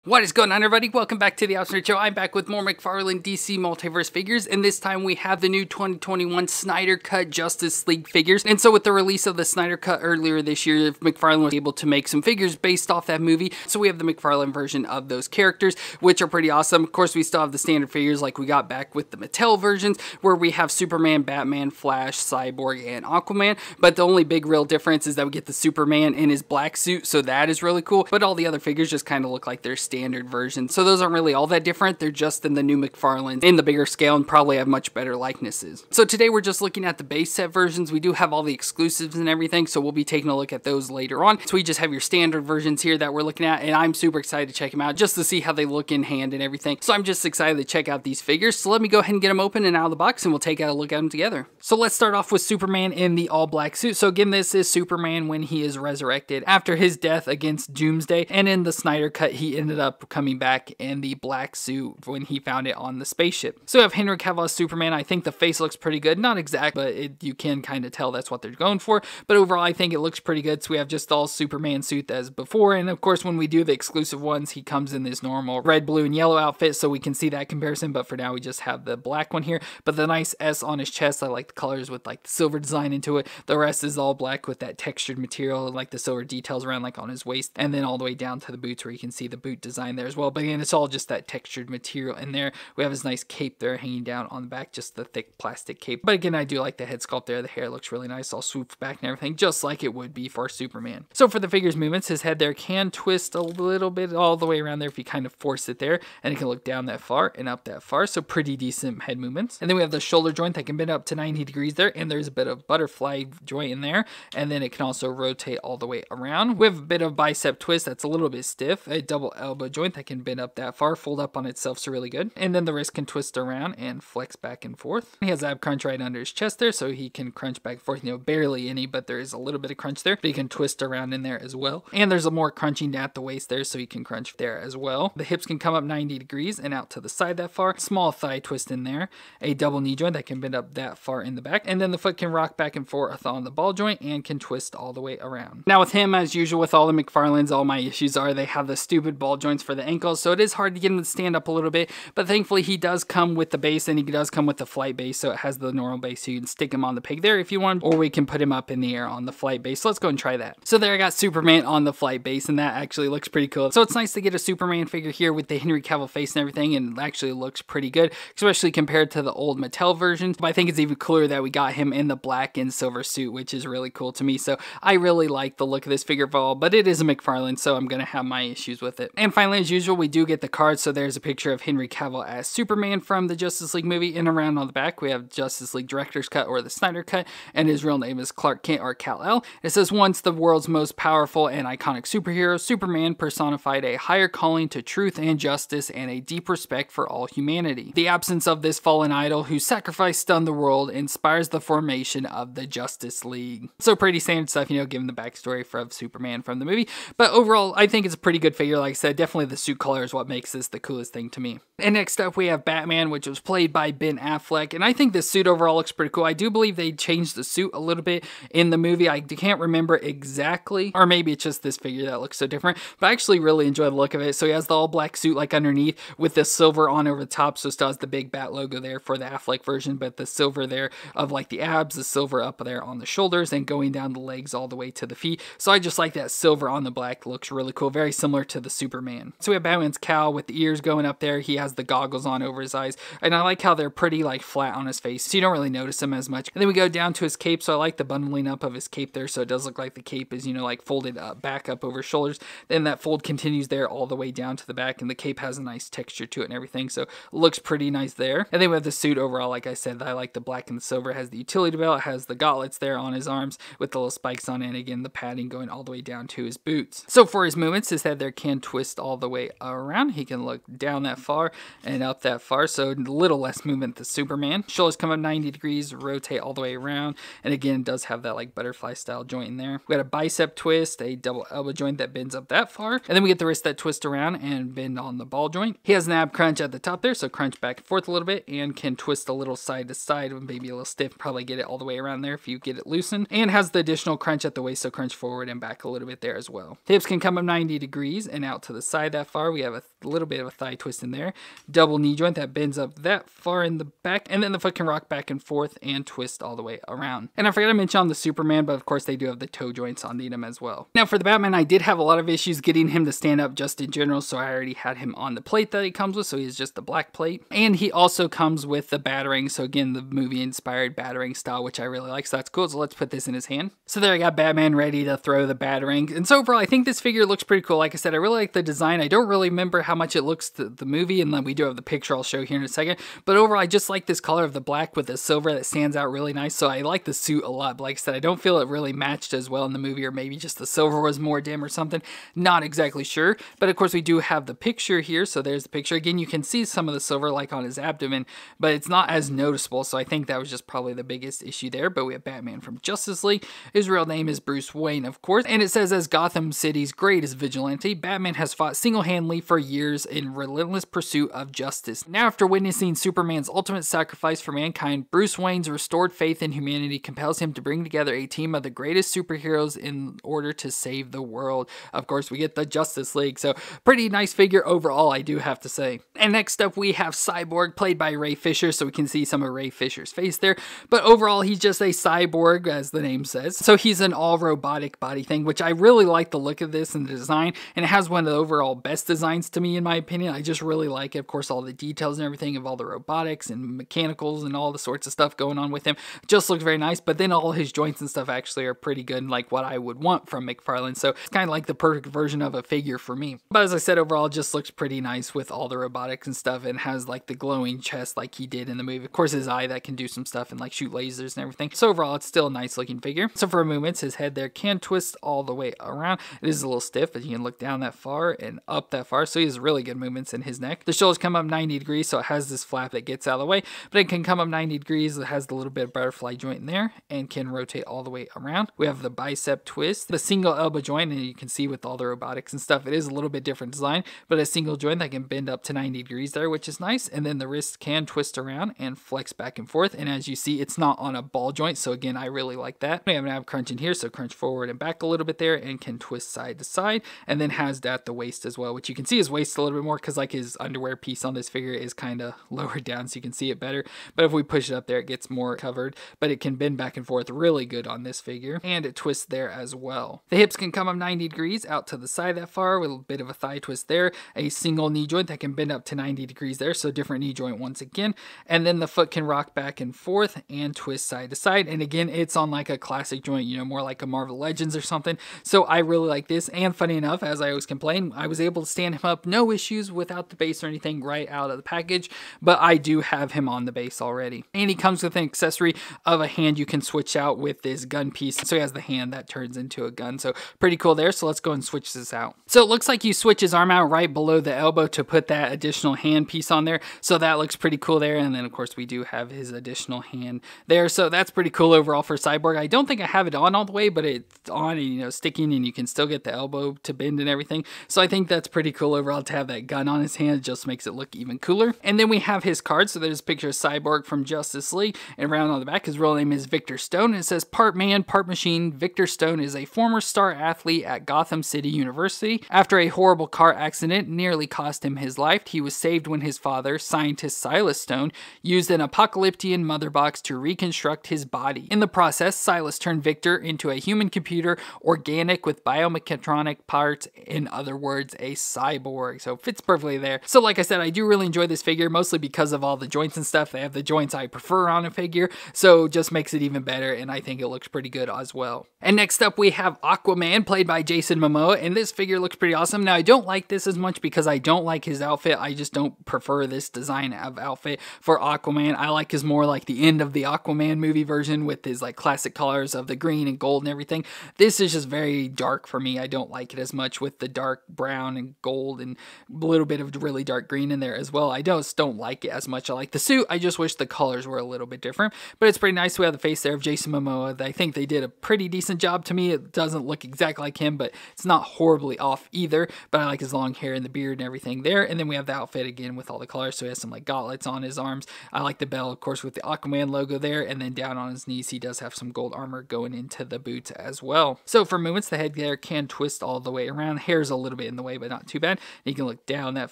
What is going on, everybody? Welcome back to the FallenRedZeo. I'm back with more McFarlane DC Multiverse figures, and this time we have the new 2021 Snyder Cut Justice League figures. And so with the release of the Snyder Cut earlier this year, McFarlane was able to make some figures based off that movie. So we have the McFarlane version of those characters, which are pretty awesome. Of course, we still have the standard figures like we got back with the Mattel versions, where we have Superman, Batman, Flash, Cyborg, and Aquaman. But the only big real difference is that we get the Superman in his black suit, so that is really cool. But all the other figures just kind of look like they're standard version, so those aren't really all that different. They're just in the new McFarlane in the bigger scale and probably have much better likenesses. So today we're just looking at the base set versions. We do have all the exclusives and everything, so we'll be taking a look at those later on. So we just have your standard versions here that we're looking at, and I'm super excited to check them out just to see how they look in hand and everything. So I'm just excited to check out these figures. So let me go ahead and get them open and out of the box, and we'll take a look at them together. So let's start off with Superman in the all black suit. So again, this is Superman when he is resurrected after his death against Doomsday, and in the Snyder Cut he ended up coming back in the black suit when he found it on the spaceship. So we have Henry Cavill as Superman. I think the face looks pretty good. Not exact, but you can kind of tell that's what they're going for. But overall, I think it looks pretty good. So we have just all Superman suit as before. And of course, when we do the exclusive ones, he comes in this normal red, blue, and yellow outfit, so we can see that comparison. But for now, we just have the black one here. But the nice S on his chest, I like the colors with like the silver design into it. The rest is all black with that textured material, like the silver details around like on his waist. And then all the way down to the boots where you can see the boot design there as well. But again, it's all just that textured material in there. We have his nice cape there hanging down on the back, just the thick plastic cape. But again, I do like the head sculpt there. The hair looks really nice, all swooped back and everything, just like it would be for Superman. So for the figure's movements, his head there can twist a little bit all the way around there if you kind of force it there, and it can look down that far and up that far, so pretty decent head movements. And then we have the shoulder joint that can bend up to 90 degrees there, and there's a bit of butterfly joint in there, and then it can also rotate all the way around. We have a bit of bicep twist that's a little bit stiff, a double elbow joint that can bend up that far, fold up on itself, so really good. And then the wrist can twist around and flex back and forth. He has ab crunch right under his chest there, so he can crunch back and forth, barely any, but there is a little bit of crunch there, but he can twist around in there as well. And there's a more crunching at the waist there, so he can crunch there as well. The hips can come up 90 degrees and out to the side that far. Small thigh twist in there. A double knee joint that can bend up that far in the back. And then the foot can rock back and forth on the ball joint and can twist all the way around. Now with him, as usual with all the McFarlanes, all my issues are they have the stupid ball joints for the ankles, so it is hard to get him to stand up a little bit, but thankfully he does come with the base, and he does come with the flight base, so it has the normal base, so you can stick him on the peg there if you want, or we can put him up in the air on the flight base. So let's go and try that. So there I got Superman on the flight base, and that actually looks pretty cool. So it's nice to get a Superman figure here with the Henry Cavill face and everything, and it actually looks pretty good, especially compared to the old Mattel versions. But I think it's even cooler that we got him in the black and silver suit, which is really cool to me. So I really like the look of this figure of all, but it is a McFarlane, so I'm going to have my issues with it. And finally, as usual, we do get the cards. So there's a picture of Henry Cavill as Superman from the Justice League movie, and around on the back we have Justice League Director's Cut or the Snyder Cut, and his real name is Clark Kent or Kal-El. It says, once the world's most powerful and iconic superhero, Superman personified a higher calling to truth and justice and a deep respect for all humanity. The absence of this fallen idol whose sacrifice stunned the world inspires the formation of the Justice League. So pretty standard stuff, given the backstory of Superman from the movie. But overall, I think it's a pretty good figure. Like I said, definitely the suit color is what makes this the coolest thing to me. And next up we have Batman, which was played by Ben Affleck, and I think this suit overall looks pretty cool. I do believe they changed the suit a little bit in the movie. I can't remember exactly, or maybe it's just this figure that looks so different, but I actually really enjoy the look of it. So he has the all black suit like underneath with the silver on over the top, so it still has the big bat logo there for the Affleck version, but the silver there of like the abs, the silver up there on the shoulders and going down the legs all the way to the feet. So I just like that silver on the black, looks really cool, very similar to the Superman. So we have Batman's cowl with the ears going up there. He has the goggles on over his eyes, and I like how they're pretty like flat on his face, so you don't really notice him as much. And then we go down to his cape, so I like the bundling up of his cape there, so it does look like the cape is, like folded up, back up over his shoulders. Then that fold continues there all the way down to the back, and the cape has a nice texture to it and everything, so it looks pretty nice there. And then we have the suit overall, like I said, I like the black and the silver. It has the utility belt, it has the gauntlets there on his arms with the little spikes on it, and again the padding going all the way down to his boots. So for his movements, his head there can twist all the way around. He can look down that far and up that far, so a little less movement than Superman. Shoulders come up 90 degrees, rotate all the way around, and again does have that like butterfly style joint in there. We got a bicep twist, a double elbow joint that bends up that far, and then we get the wrist that twist around and bend on the ball joint. He has an ab crunch at the top there, so crunch back and forth a little bit and can twist a little side to side when maybe a little stiff, probably get it all the way around there if you get it loosened, and has the additional crunch at the waist, so crunch forward and back a little bit there as well. Hips can come up 90 degrees and out to the side. side that far. We have a little bit of a thigh twist in there. Double knee joint that bends up that far in the back, and then the foot can rock back and forth and twist all the way around. And I forgot to mention on the Superman, but of course they do have the toe joints on them as well. Now for the Batman, I did have a lot of issues getting him to stand up just in general, so I already had him on the plate that he comes with, so he's just the black plate. And he also comes with the batarang, so again, the movie inspired batarang style, which I really like, so that's cool. So let's put this in his hand. So there I got Batman ready to throw the batarang. And so overall, I think this figure looks pretty cool. Like I said, I really like the design. I don't really remember how much it looks to the movie, and then we do have the picture I'll show here in a second. But overall, I just like this color of the black with the silver that stands out really nice. So I like the suit a lot. But like I said, I don't feel it really matched as well in the movie, or maybe just the silver was more dim or something. Not exactly sure. But of course, we do have the picture here. So there's the picture. Again, you can see some of the silver like on his abdomen, but it's not as noticeable. So I think that was just probably the biggest issue there. But we have Batman from Justice League. His real name is Bruce Wayne, of course. And it says, as Gotham City's greatest vigilante, Batman has fought single-handedly for years in relentless pursuit of justice. Now, after witnessing Superman's ultimate sacrifice for mankind, Bruce Wayne's restored faith in humanity compels him to bring together a team of the greatest superheroes in order to save the world. Of course, we get the Justice League, so pretty nice figure overall, I do have to say. And next up, we have Cyborg, played by Ray Fisher, so we can see some of Ray Fisher's face there. But overall, he's just a cyborg, as the name says. So he's an all-robotic body thing, which I really like the look of this and the design, and it has one of the overall best designs to me, in my opinion. I just really like it. Of course, all the details and everything of all the robotics and mechanicals and all the sorts of stuff going on with him just looks very nice, but then all his joints and stuff actually are pretty good and like what I would want from McFarlane, so it's kind of like the perfect version of a figure for me. But as I said, overall, it just looks pretty nice with all the robotics and stuff, and has like the glowing chest like he did in the movie. Of course, his eye that can do some stuff and like shoot lasers and everything. So overall, it's still a nice looking figure. So for movements, his head there can twist all the way around. It is a little stiff, but you can look down that far and up that far, so he has really good movements in his neck. The shoulders come up 90 degrees, so it has this flap that gets out of the way, but it can come up 90 degrees. It has the little bit of butterfly joint in there and can rotate all the way around. We have the bicep twist, the single elbow joint, and you can see with all the robotics and stuff, it is a little bit different design, but a single joint that can bend up to 90 degrees there, which is nice. And then the wrist can twist around and flex back and forth, and as you see, it's not on a ball joint, so again, I really like that. We have an ab crunch in here, so crunch forward and back a little bit there, and can twist side to side, and then has that the waist as well, which you can see his waist a little bit more because like his underwear piece on this figure is kind of lower down, so you can see it better. But if we push it up there, it gets more covered, but it can bend back and forth really good on this figure, and it twists there as well. The hips can come up 90 degrees out to the side that far with a bit of a thigh twist there, a single knee joint that can bend up to 90 degrees there, so different knee joint once again, and then the foot can rock back and forth and twist side to side, and again, it's on like a classic joint, you know, more like a Marvel Legends or something. So I really like this, and funny enough, as I always complain, I was able to stand him up, no issues without the base or anything right out of the package, but I do have him on the base already. And he comes with an accessory of a hand you can switch out with this gun piece, so he has the hand that turns into a gun, so pretty cool there. So let's go and switch this out. So it looks like you switch his arm out right below the elbow to put that additional hand piece on there, so that looks pretty cool there. And then of course we do have his additional hand there, so that's pretty cool overall for Cyborg. I don't think I have it on all the way, but it's on and, you know, sticking, and you can still get the elbow to bend and everything, so I think that's pretty cool overall to have that gun on his hand. It just makes it look even cooler. And then we have his card, so there's a picture of Cyborg from Justice League, and around on the back his real name is Victor Stone, and it says part man, part machine. Victor Stone is a former star athlete at Gotham City University. After a horrible car accident nearly cost him his life, he was saved when his father, scientist Silas Stone, used an apocalyptic mother box to reconstruct his body. In the process, Silas turned Victor into a human computer, organic with biomechatronic parts, in other words, a cyborg. So it fits perfectly there. So like I said, I do really enjoy this figure, mostly because of all the joints and stuff. They have the joints I prefer on a figure, so it just makes it even better, and I think it looks pretty good as well. And next up we have Aquaman, played by Jason Momoa, and this figure looks pretty awesome. Now I don't like this as much because I don't like his outfit. I just don't prefer this design of outfit for Aquaman. I like his more like the end of the Aquaman movie version with his like classic colors of the green and gold and everything. This is just very dark for me. I don't like it as much with the dark brown and gold and a little bit of really dark green in there as well. I just don't like it as much. I like the suit. I just wish the colors were a little bit different, but it's pretty nice. We have the face there of Jason Momoa. I think they did a pretty decent job to me. It doesn't look exactly like him, but it's not horribly off either, but I like his long hair and the beard and everything there. And then we have the outfit again with all the colors, so he has some like gauntlets on his arms. I like the belt, of course, with the Aquaman logo there, and then down on his knees he does have some gold armor going into the boots as well. So for movements, the head there can twist all the way around. Hair's a little bit in the way, but not too bad. And you can look down that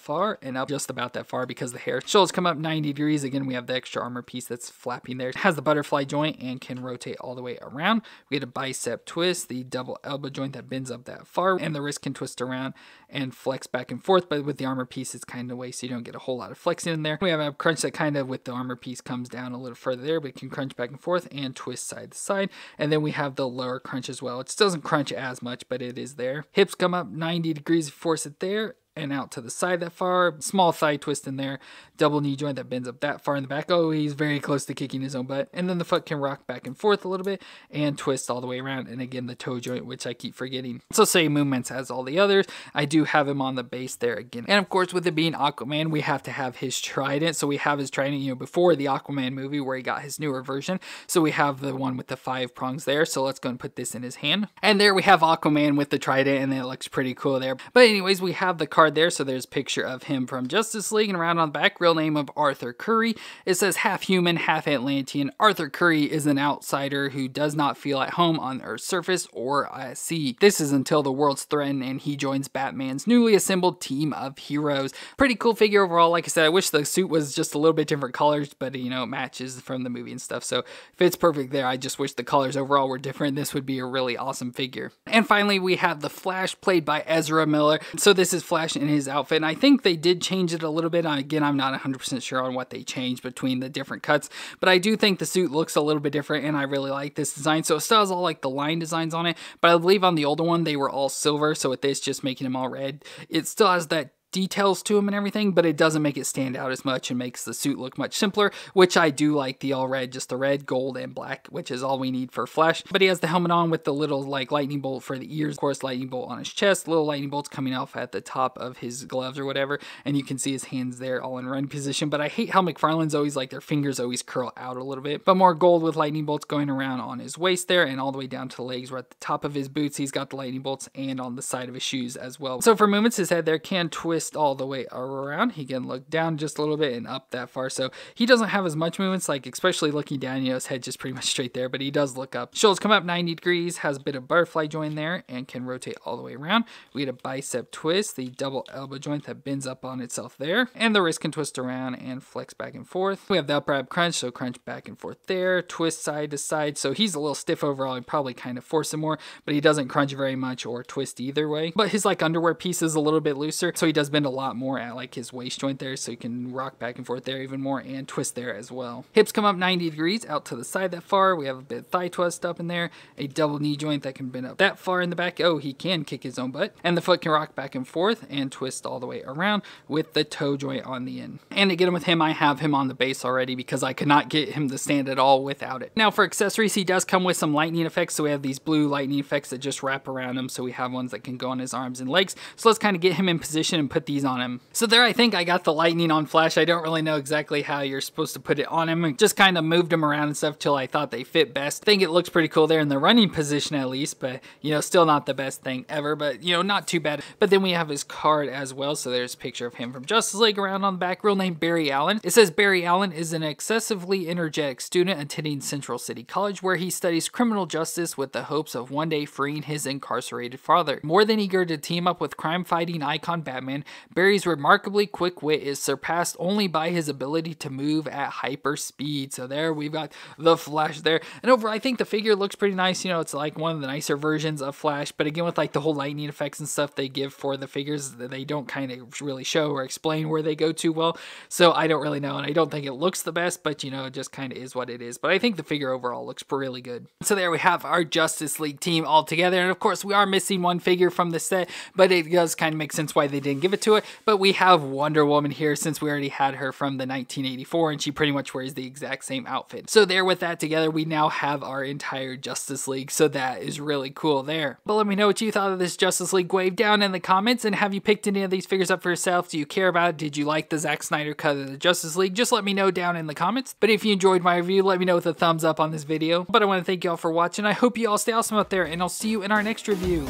far and up just about that far because the hair. Shoulders come up 90 degrees. Again, we have the extra armor piece that's flapping there. It has the butterfly joint and can rotate all the way around. We get a bicep twist, the double elbow joint that bends up that far, and the wrist can twist around and flex back and forth, but with the armor piece it's kind of way so you don't get a whole lot of flexing in there. We have a crunch that kind of with the armor piece comes down a little further there, but it can crunch back and forth and twist side to side. And then we have the lower crunch as well. It doesn't crunch as much, but it is there. Hips come up 90 degrees, force it there and out to the side that far. Small thigh twist in there. Double knee joint that bends up that far in the back. Oh, he's very close to kicking his own butt. And then the foot can rock back and forth a little bit and twist all the way around. And again, the toe joint, which I keep forgetting. So same movements as all the others. I do have him on the base there again. And of course, with it being Aquaman, we have to have his trident. So we have his trident, you know, before the Aquaman movie where he got his newer version. So we have the one with the 5 prongs there. So let's go and put this in his hand. And there we have Aquaman with the trident, and it looks pretty cool there. But anyways, we have the card there. So there's a picture of him from Justice League, and around on the back, real name of Arthur Curry. It says half human, half Atlantean. Arthur Curry is an outsider who does not feel at home on Earth's surface or at sea. This is until the world's threatened and he joins Batman's newly assembled team of heroes. Pretty cool figure overall. Like I said, I wish the suit was just a little bit different colors, but you know, it matches from the movie and stuff, so fits perfect there. I just wish the colors overall were different. This would be a really awesome figure. And finally, we have the Flash, played by Ezra Miller. So this is Flash in his outfit, and I think they did change it a little bit. Again, I'm not 100% sure on what they changed between the different cuts, but I do think the suit looks a little bit different, and I really like this design. So it still has all like the line designs on it, but I believe on the older one they were all silver, so with this just making them all red, it still has that details to him and everything, but it doesn't make it stand out as much and makes the suit look much simpler, which I do like the all red, just the red, gold, and black, which is all we need for Flash. But he has the helmet on with the little like lightning bolt for the ears, of course, lightning bolt on his chest, little lightning bolts coming off at the top of his gloves or whatever, and you can see his hands there all in run position. But I hate how McFarlane's always like their fingers always curl out a little bit, but more gold with lightning bolts going around on his waist there and all the way down to the legs, where at the top of his boots he's got the lightning bolts, and on the side of his shoes as well. So for movements, his head there can twist all the way around. He can look down just a little bit and up that far, so he doesn't have as much movements, like especially looking down, you know, his head just pretty much straight there, but he does look up. Shoulders come up 90 degrees, has a bit of butterfly joint there and can rotate all the way around. We get a bicep twist, the double elbow joint that bends up on itself there, and the wrist can twist around and flex back and forth. We have the upper ab crunch, so crunch back and forth there, twist side to side, so he's a little stiff overall and probably kind of force him more, but he doesn't crunch very much or twist either way. But his like underwear piece is a little bit looser, so he does bend a lot more at like his waist joint there, so you can rock back and forth there even more and twist there as well. Hips come up 90 degrees out to the side that far. We have a bit of thigh twist up in there, a double knee joint that can bend up that far in the back. Oh, he can kick his own butt. And the foot can rock back and forth and twist all the way around with the toe joint on the end. And to get him with him, I have him on the base already because I could not get him to stand at all without it. Now for accessories, he does come with some lightning effects. So we have these blue lightning effects that just wrap around him. So we have ones that can go on his arms and legs. So let's kind of get him in position and put these on him. So there, I think I got the lightning on Flash. I don't really know exactly how you're supposed to put it on him. I just kind of moved him around and stuff till I thought they fit best. I think it looks pretty cool there in the running position at least, but you know, still not the best thing ever, but you know, not too bad. But then we have his card as well. So there's a picture of him from Justice League around on the back, real name Barry Allen. It says Barry Allen is an excessively energetic student attending Central City College, where he studies criminal justice with the hopes of one day freeing his incarcerated father. More than eager to team up with crime-fighting icon Batman, Barry's remarkably quick wit is surpassed only by his ability to move at hyper speed. So there we've got the Flash there. And overall, I think the figure looks pretty nice. You know, it's like one of the nicer versions of Flash, but again, with like the whole lightning effects and stuff they give for the figures, they don't kind of really show or explain where they go too well. So I don't really know, and I don't think it looks the best, but you know, it just kind of is what it is. But I think the figure overall looks really good. So there we have our Justice League team all together. And of course, we are missing one figure from the set, but it does kind of make sense why they didn't give it to it. But we have Wonder Woman here, since we already had her from the 1984, and she pretty much wears the exact same outfit. So there, with that together, we now have our entire Justice League. So that is really cool there. But let me know what you thought of this Justice League wave down in the comments, and have you picked any of these figures up for yourself? Do you care about it? Did you like the Zack Snyder cut of the Justice League? Just let me know down in the comments. But if you enjoyed my review, let me know with a thumbs up on this video. But I want to thank you all for watching. I hope you all stay awesome out there, and I'll see you in our next review.